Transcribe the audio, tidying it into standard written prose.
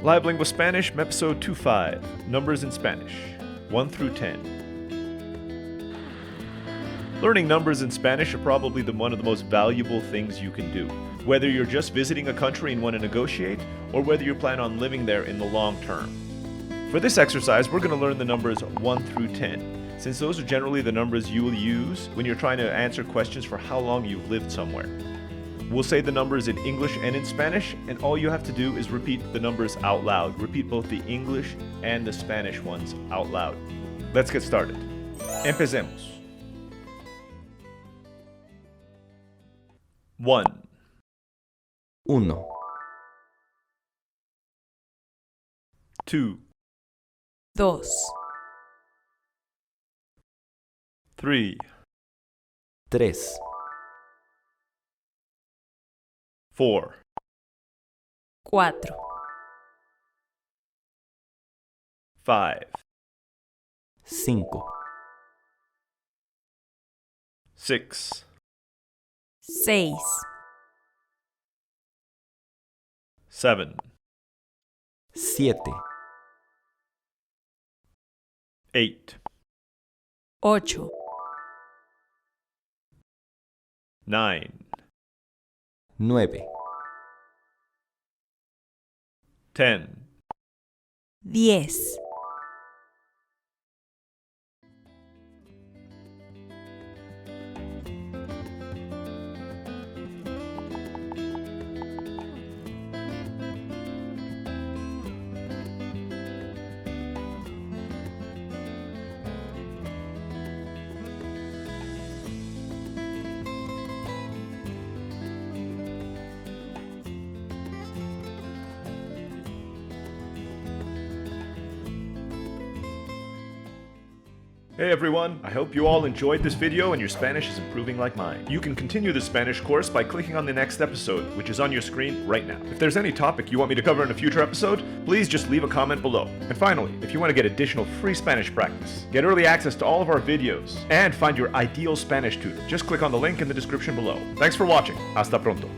Live Lingua Spanish, episode 25, Numbers in Spanish, 1 through 10. Learning numbers in Spanish are probably one of the most valuable things you can do. Whether you're just visiting a country and want to negotiate, or whether you plan on living there in the long term. For this exercise, we're going to learn the numbers 1 through 10, since those are generally the numbers you will use when you're trying to answer questions for how long you've lived somewhere. We'll say the numbers in English and in Spanish, and all you have to do is repeat the numbers out loud. Repeat both the English and the Spanish ones out loud. Let's get started. Empecemos. 1, 1, 2, 2, 3, 3, 4, 4, 5, 5, 6, 6, 7, 7, 8, 8, 9, 9, 10, 10. Hey everyone, I hope you all enjoyed this video and your Spanish is improving like mine. You can continue the Spanish course by clicking on the next episode, which is on your screen right now. If there's any topic you want me to cover in a future episode, please just leave a comment below. And finally, if you want to get additional free Spanish practice, get early access to all of our videos, and find your ideal Spanish tutor, just click on the link in the description below. Thanks for watching. Hasta pronto.